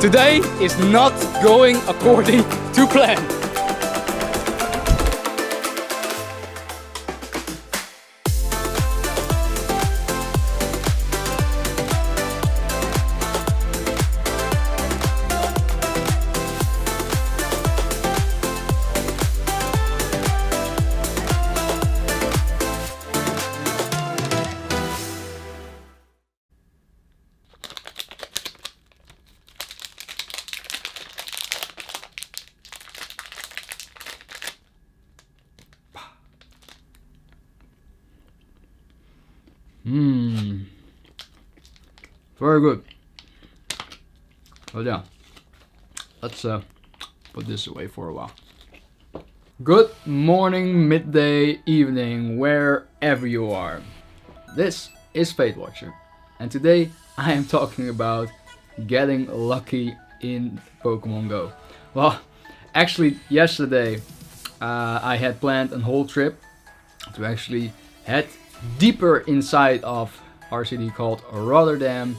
Today is not going according to plan. Very good. But yeah, let's put this away for a while. Good morning, midday, evening, wherever you are. This is Fate Watcher, and today I am talking about getting lucky in Pokemon Go. Well, actually yesterday I had planned a whole trip to actually head deeper inside of our city called Rotterdam,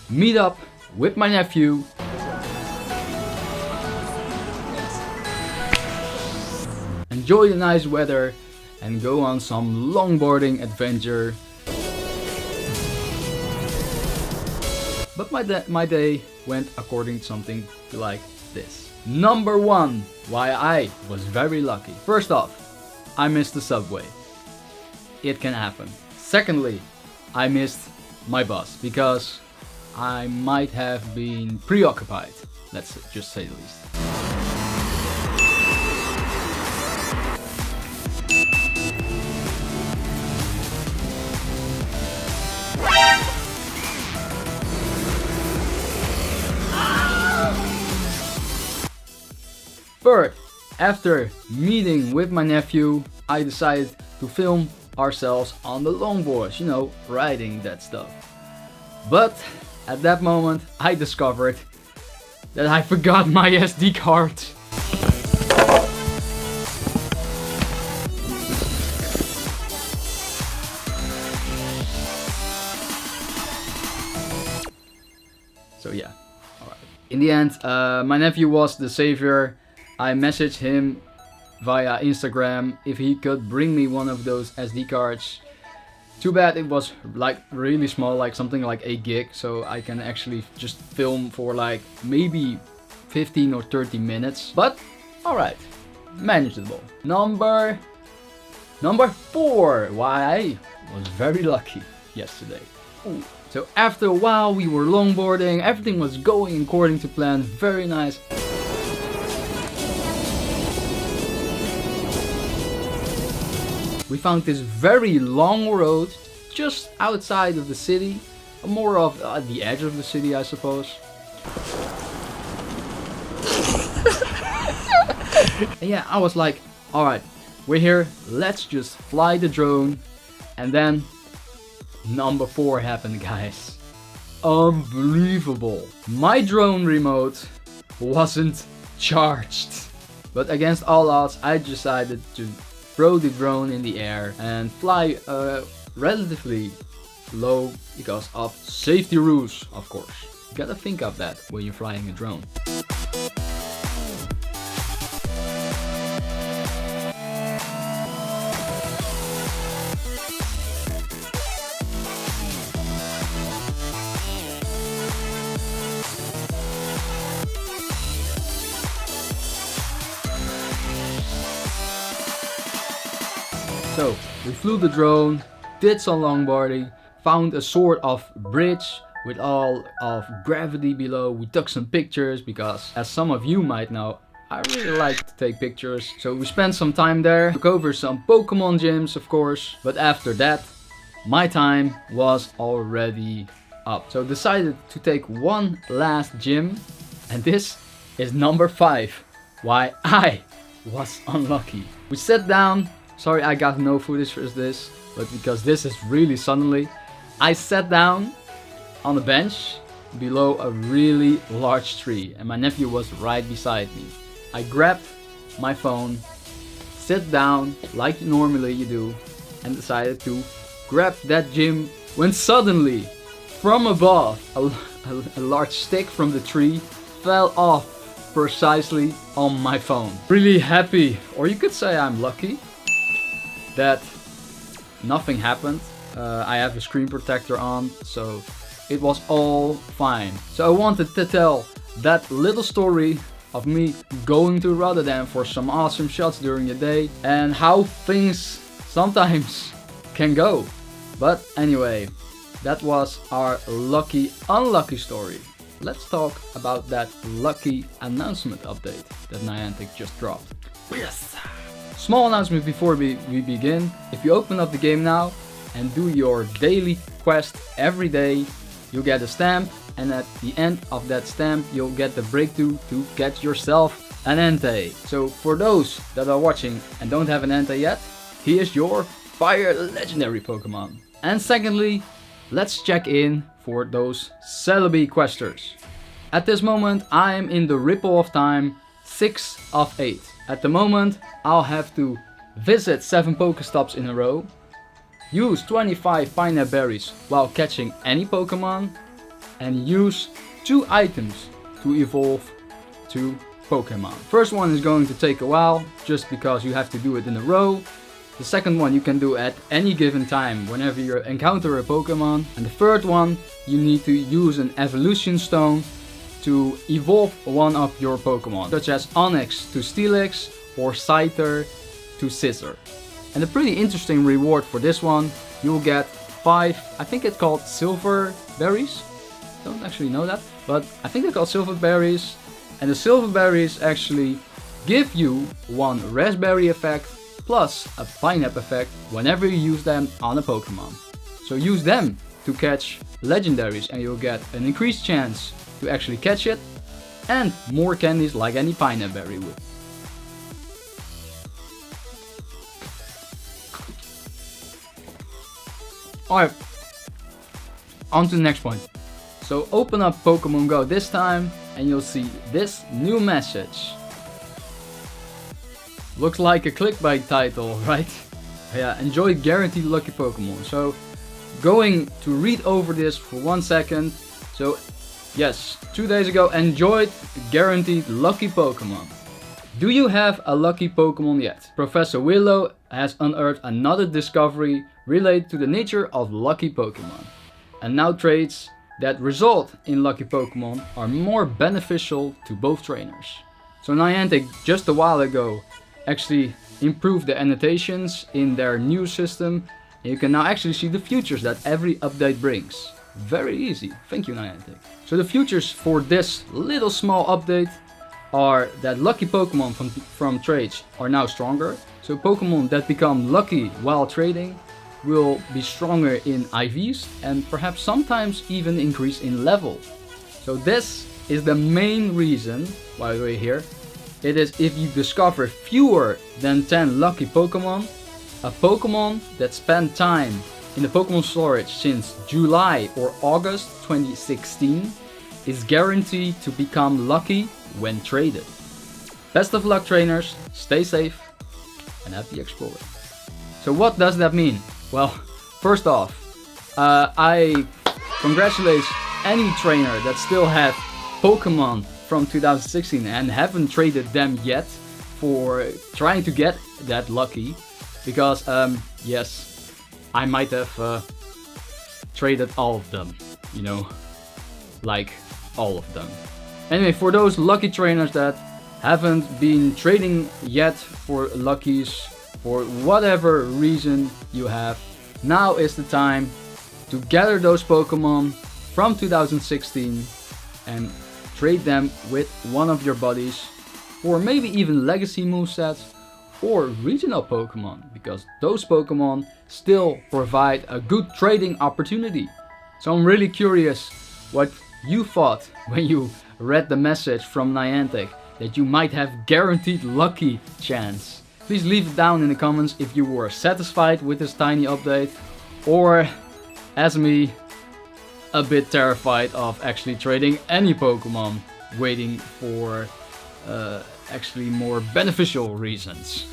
meet up with my nephew, enjoy the nice weather, and go on some longboarding adventure. But my day went according to something like this. Number one, why I was very lucky. First off, I missed the subway. It can happen. Secondly, I missed my bus because I might have been preoccupied. Let's just say the least. Third, after meeting with my nephew, I decided to film ourselves on the longboards, you know, riding that stuff. But at that moment I discovered that I forgot my SD card. So yeah, alright. In the end, my nephew was the savior. I messaged him via Instagram if he could bring me one of those SD cards. Too bad it was like really small, like something like 8 gig, so I can actually just film for like maybe 15 or 30 minutes. But alright, manageable. Number 4, why I was very lucky yesterday. Ooh. So after a while we were longboarding, everything was going according to plan, very nice. We found this very long road just outside of the city, more of the edge of the city, I suppose. And yeah, I was like, alright, we're here, let's just fly the drone. And then number 4 happened, guys. Unbelievable. My drone remote wasn't charged. But against all odds, I decided to throw the drone in the air and fly relatively low because of safety rules, of course. You gotta think of that when you're flying a drone. So we flew the drone, did some longboarding, found a sort of bridge with all of gravity below. We took some pictures because, as some of you might know, I really like to take pictures. So we spent some time there, took over some Pokémon gyms, of course. But after that, my time was already up. So decided to take one last gym, and this is number 5. Why I was unlucky. We sat down. Sorry, I got no footage for this, but because this is really suddenly, I sat down on a bench below a really large tree, and my nephew was right beside me. I grabbed my phone, sat down like normally you do, and decided to grab that gym when suddenly, from above, a large stick from the tree fell off precisely on my phone. Really happy, or you could say I'm lucky, that nothing happened. I have a screen protector on, so it was all fine. So I wanted to tell that little story of me going to Rotterdam for some awesome shots during the day and how things sometimes can go. But anyway, that was our lucky unlucky story. Let's talk about that lucky announcement update that Niantic just dropped. Yes! Small announcement before we begin. If you open up the game now and do your daily quest every day, you'll get a stamp, and at the end of that stamp you'll get the breakthrough to get yourself an Entei. So for those that are watching and don't have an Entei yet, here's your Fire Legendary Pokemon. And secondly, let's check in for those Celebi questers. At this moment I am in the Ripple of Time 6 of 8. At the moment I'll have to visit 7 Pokestops in a row, use 25 Pineapple Berries while catching any Pokemon, and use 2 items to evolve 2 Pokemon. First one is going to take a while just because you have to do it in a row. The second one you can do at any given time whenever you encounter a Pokemon. And the third one, you need to use an evolution stone to evolve one of your Pokemon, such as Onix to Steelix or Scyther to Scizor. And a pretty interesting reward for this one, you'll get 5, I think it's called Silver Berries. Don't actually know that, but I think they're called Silver Berries. And the Silver Berries actually give you 1 Raspberry effect plus a Pineapple effect whenever you use them on a Pokemon. So use them to catch legendaries and you'll get an increased chance to actually catch it and more candies like any Pineapple berry would. Alright, on to the next point. So open up Pokemon Go this time and you'll see this new message. Looks like a clickbait title, right? Yeah, enjoy guaranteed lucky Pokemon. So going to read over this for 1 second. So yes, 2 days ago, enjoyed guaranteed lucky Pokemon. Do you have a lucky Pokemon yet? Professor Willow has unearthed another discovery related to the nature of lucky Pokemon. And now traits that result in lucky Pokemon are more beneficial to both trainers. So Niantic just a while ago actually improved the annotations in their new system. And you can now actually see the futures that every update brings. Very easy, thank you Niantic. So the futures for this little small update are that lucky Pokemon from trades are now stronger. So Pokemon that become lucky while trading will be stronger in IVs and perhaps sometimes even increase in level. So this is the main reason why we're here. It is if you discover fewer than 10 lucky Pokemon, a Pokemon that spent time in the Pokemon storage since July or August 2016 is guaranteed to become lucky when traded. Best of luck trainers, stay safe and happy exploring. So what does that mean? Well, first off, I congratulate any trainer that still have Pokemon from 2016 and haven't traded them yet for trying to get that lucky, because yes, I might have traded all of them, you know, like all of them. Anyway, for those lucky trainers that haven't been trading yet for luckies for whatever reason you have, now is the time to gather those Pokemon from 2016 and trade them with one of your buddies, or maybe even legacy movesets or regional Pokemon, because those Pokemon still provide a good trading opportunity. So I'm really curious what you thought when you read the message from Niantic that you might have guaranteed lucky chance. Please leave it down in the comments if you were satisfied with this tiny update, or as me, a bit terrified of actually trading any Pokemon, waiting for actually more beneficial reasons.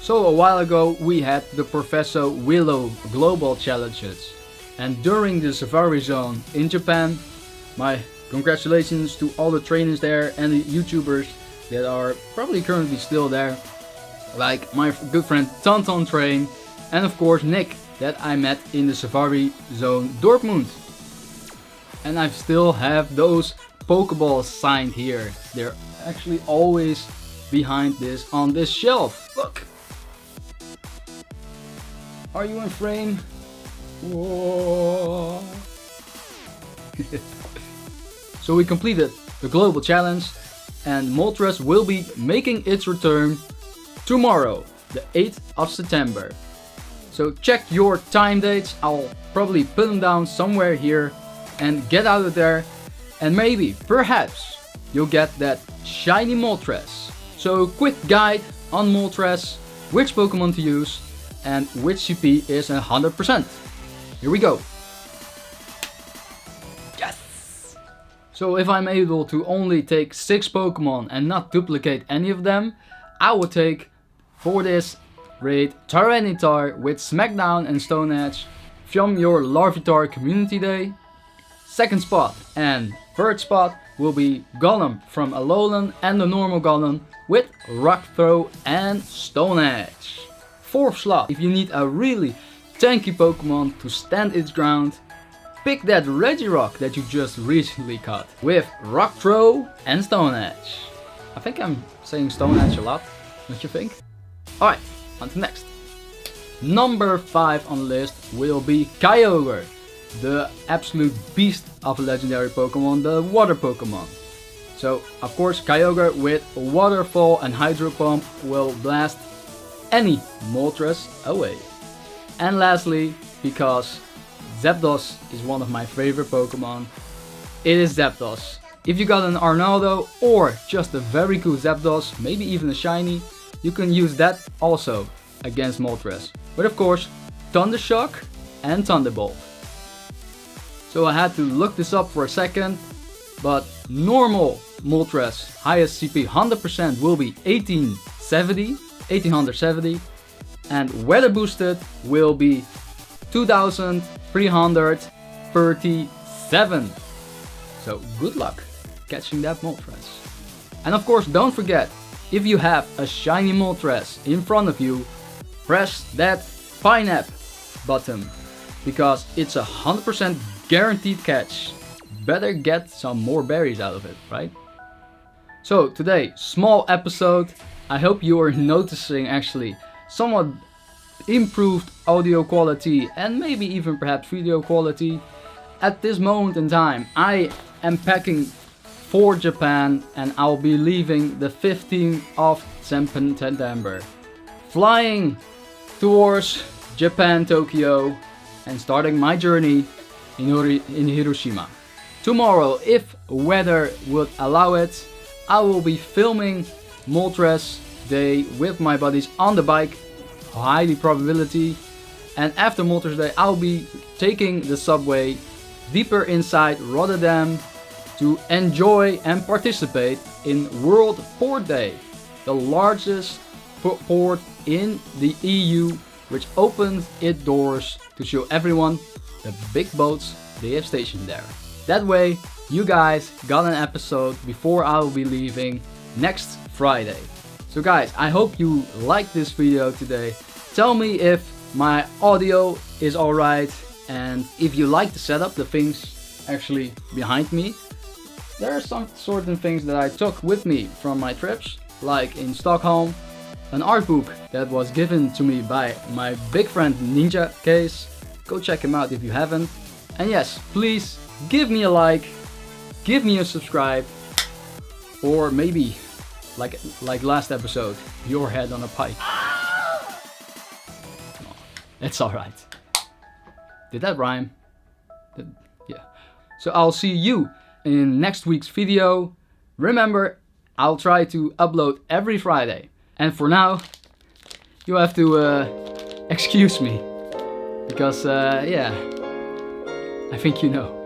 So a while ago we had the Professor Willow Global Challenges, and during the Safari Zone in Japan, my Congratulations to all the trainers there and the YouTubers that are probably currently still there. Like my good friend Tonton Train, and of course Nick that I met in the Safari Zone Dortmund. And I still have those Pokeballs signed here. They're actually always behind this on this shelf. Look! Are you in frame? Whoa. So we completed the global challenge, and Moltres will be making its return tomorrow, the 8th of September. So check your time dates, I'll probably put them down somewhere here, and get out of there, and maybe, perhaps, you'll get that shiny Moltres. So quick guide on Moltres, which Pokemon to use, and which CP is 100%. Here we go. Yes! So if I'm able to only take 6 Pokemon and not duplicate any of them, I will take, for this raid, TYRANITAR with SMACKDOWN and Stone Edge from your Larvitar Community Day. Second spot and third spot will be Golem from Alolan and the normal Golem with Rock Throw and Stone Edge. Fourth slot, if you need a really tanky Pokemon to stand its ground, pick that Regirock that you just recently caught with Rock Throw and Stone Edge. I think I'm saying Stone Edge a lot, don't you think? Alright, on to next. Number 5 on the list will be KYOGRE, the absolute beast of a legendary Pokemon, the water Pokemon. So of course KYOGRE with Waterfall and Hydropump will blast any Moltres away. And lastly, because Zapdos is one of my favorite Pokemon, it is Zapdos. If you got an Arnaldo or just a very cool Zapdos, maybe even a shiny, you can use that also against Moltres. But of course, Thundershock and Thunderbolt. So I had to look this up for a second, but normal Moltres highest CP 100% will be 1870, and weather boosted will be 2337. So good luck catching that Moltres. And of course, don't forget, if you have a shiny Moltres in front of you, press that pineapple button, because it's 100% guaranteed catch. Better get some more berries out of it, right? So today, small episode. I hope you are noticing actually somewhat improved audio quality and maybe even perhaps video quality. At this moment in time, I am packing for Japan and I'll be leaving the 15th of September. Flying towards Japan, Tokyo, and starting my journey in Hiroshima. Tomorrow, if weather would allow it, I will be filming Moltres Day with my buddies on the bike, highly probability. And after Moltres Day, I'll be taking the subway deeper inside Rotterdam to enjoy and participate in World Port Day, the largest port in the EU, which opened its doors to show everyone the big boats they have stationed there. That way, you guys got an episode before I will be leaving next Friday. So guys, I hope you liked this video today. Tell me if my audio is alright, and if you like the setup, the things actually behind me. There are some certain things that I took with me from my trips, like in Stockholm, an art book that was given to me by my big friend Ninja Case. Go check him out if you haven't. And yes, please give me a like, give me a subscribe, or maybe, like last episode, your head on a pike. No, it's alright. Did that rhyme? Yeah. So I'll see you in next week's video. Remember, I'll try to upload every Friday. And for now, you have to excuse me. Because, yeah, I think you know.